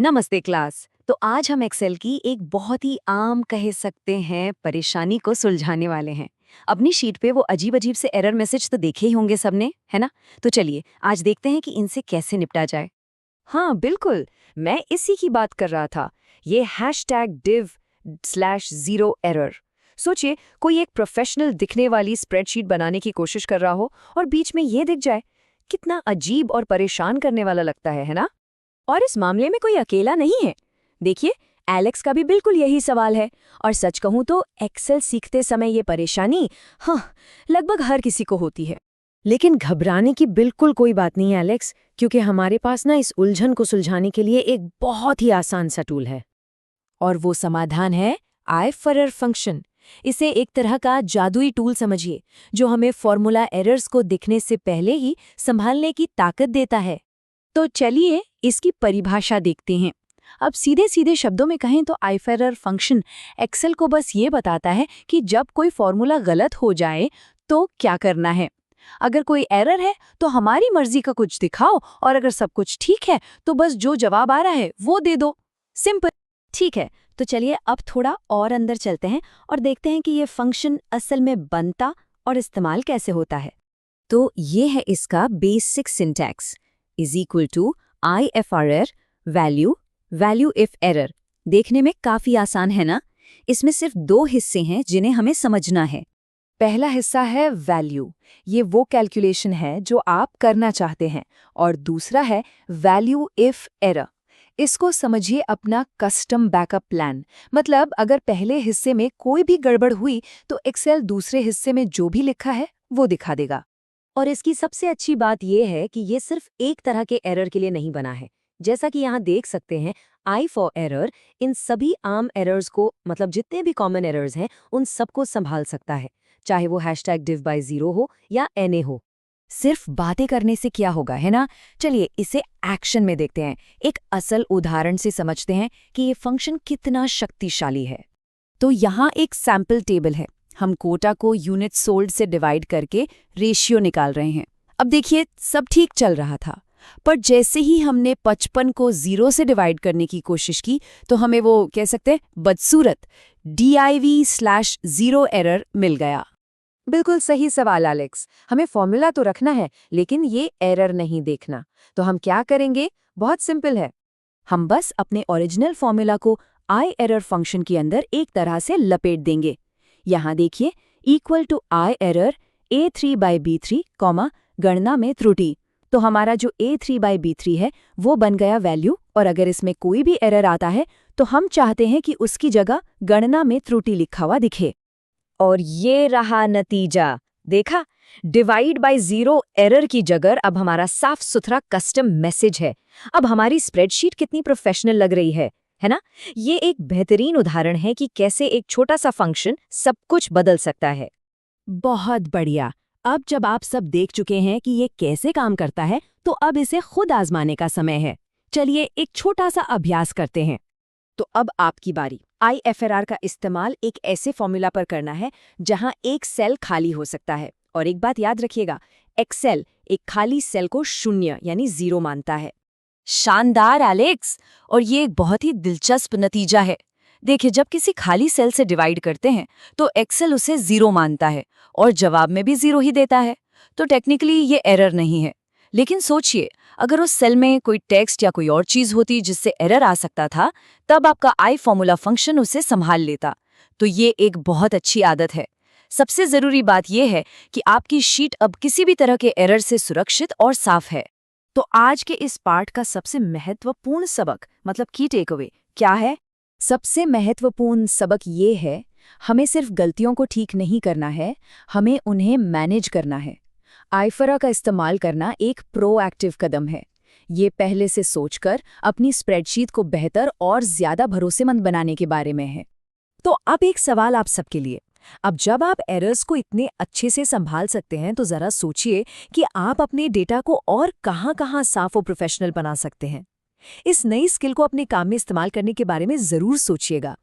नमस्ते क्लास। तो आज हम एक्सेल की एक बहुत ही आम कह सकते हैं परेशानी को सुलझाने वाले हैं। अपनी शीट पे वो अजीब अजीब से एरर मैसेज तो देखे ही होंगे सबने, है ना? तो चलिए आज देखते हैं कि इनसे कैसे निपटा जाए। हाँ बिल्कुल, मैं इसी की बात कर रहा था। ये #div/0 एरर। सोचिए, कोई एक प्रोफेशनल दिखने वाली स्प्रेडशीट बनाने की कोशिश कर रहा हो और बीच में ये दिख जाए। कितना अजीब और परेशान करने वाला लगता है ना? और इस मामले में कोई अकेला नहीं है। देखिए, एलेक्स का भी बिल्कुल यही सवाल है। और सच कहूं तो एक्सेल सीखते समय ये परेशानी लगभग हर किसी को होती है। लेकिन घबराने की बिल्कुल कोई बात नहीं है एलेक्स, क्योंकि हमारे पास ना इस उलझन को सुलझाने के लिए एक बहुत ही आसान सा टूल है। और वो समाधान है आईफरर फंक्शन। इसे एक तरह का जादुई टूल समझिए, जो हमें फॉर्मूला एरर्स को दिखने से पहले ही संभालने की ताकत देता है। तो चलिए इसकी परिभाषा देखते हैं। अब सीधे सीधे शब्दों में कहें तो आईफरर फंक्शन एक्सेल को बस ये बताता है कि जब कोई फॉर्मूला गलत हो जाए तो क्या करना है। अगर कोई एरर है तो हमारी मर्जी का कुछ दिखाओ, और अगर सब कुछ ठीक है तो बस जो जवाब आ रहा है वो दे दो। सिंपल। ठीक है, तो चलिए अब थोड़ा और अंदर चलते हैं और देखते हैं कि ये फंक्शन असल में बनता और इस्तेमाल कैसे होता है। तो ये है इसका basic syntax. Is equal to IFRR value if error. देखने में काफी आसान है ना? इसमें सिर्फ दो हिस्से हैं जिन्हें हमें समझना है। पहला हिस्सा है वैल्यू। ये वो कैलकुलेशन है जो आप करना चाहते हैं। और दूसरा है वैल्यू इफ एरर। इसको समझिए अपना कस्टम बैकअप प्लान। मतलब अगर पहले हिस्से में कोई भी गड़बड़ हुई तो एक्सेल दूसरे हिस्से में जो भी लिखा है वो दिखा देगा। और इसकी सबसे अच्छी बात यह है कि ये सिर्फ एक तरह के एरर के लिए नहीं बना है। जैसा कि यहाँ देख सकते हैं, आई फॉर एरर इन सभी आम एरर्स को, मतलब जितने भी कॉमन एरर्स हैं, उन सबको संभाल सकता है, चाहे वो #div/0 हो या NA हो। सिर्फ बातें करने से क्या होगा, है ना? चलिए इसे एक्शन में देखते हैं। एक असल उदाहरण से समझते हैं कि ये फंक्शन कितना शक्तिशाली है। तो यहाँ एक सैंपल टेबल है। हम कोटा को यूनिट सोल्ड से डिवाइड करके रेशियो निकाल रहे हैं। अब देखिए, सब ठीक चल रहा था, पर जैसे ही हमने 55 को 0 से डिवाइड करने की कोशिश की तो हमें वो कह सकते हैं बदसूरत div/0 एरर मिल गया। बिल्कुल सही सवाल एलेक्स। हमें फॉर्मूला तो रखना है, लेकिन ये एरर नहीं देखना। तो हम क्या करेंगे? बहुत सिंपल है। हम बस अपने ओरिजिनल फॉर्मूला को आई एरर फंक्शन के अंदर एक तरह से लपेट देंगे। यहाँ देखिए, equal to I error A3/B3, गणना में त्रुटि। तो हमारा जो A3/B3 है वो बन गया वैल्यू, और अगर इसमें कोई भी एरर आता है तो हम चाहते हैं कि उसकी जगह गणना में त्रुटि लिखा हुआ दिखे। और ये रहा नतीजा। देखा, डिवाइड/0 एरर की जगह अब हमारा साफ सुथरा कस्टम मैसेज है। अब हमारी स्प्रेडशीट कितनी प्रोफेशनल लग रही है ना? ये एक बेहतरीन उदाहरण है कि कैसे एक छोटा सा फंक्शन सब कुछ बदल सकता है। बहुत बढ़िया। अब जब आप सब देख चुके हैं कि ये कैसे काम करता है, तो अब इसे खुद आजमाने का समय है। चलिए एक छोटा सा अभ्यास करते हैं। तो अब आपकी बारी। IFRR का इस्तेमाल एक ऐसे फॉर्मूला पर करना है जहां एक सेल खाली हो सकता है। और एक बात याद रखिएगा, एक्सेल एक खाली सेल को 0 यानी 0 मानता है। शानदार एलेक्स! और ये एक बहुत ही दिलचस्प नतीजा है। देखिए, जब किसी खाली सेल से डिवाइड करते हैं तो एक्सेल उसे 0 मानता है और जवाब में भी 0 ही देता है। तो टेक्निकली ये एरर नहीं है। लेकिन सोचिए, अगर उस सेल में कोई टेक्स्ट या कोई और चीज होती जिससे एरर आ सकता था, तब आपका आई फॉर्मूला फंक्शन उसे संभाल लेता। तो ये एक बहुत अच्छी आदत है। सबसे जरूरी बात यह है कि आपकी शीट अब किसी भी तरह के एरर से सुरक्षित और साफ है। तो आज के इस पाठ का सबसे महत्वपूर्ण सबक, मतलब की टेकअवे क्या है? सबसे महत्वपूर्ण सबक ये है, हमें सिर्फ गलतियों को ठीक नहीं करना है, हमें उन्हें मैनेज करना है। आईफरा का इस्तेमाल करना एक प्रोएक्टिव कदम है। ये पहले से सोचकर अपनी स्प्रेडशीट को बेहतर और ज्यादा भरोसेमंद बनाने के बारे में है। तो अब एक सवाल आप सबके लिए। अब जब आप एरर्स को इतने अच्छे से संभाल सकते हैं, तो जरा सोचिए कि आप अपने डेटा को और कहां-कहां साफ और प्रोफेशनल बना सकते हैं। इस नई स्किल को अपने काम में इस्तेमाल करने के बारे में जरूर सोचिएगा।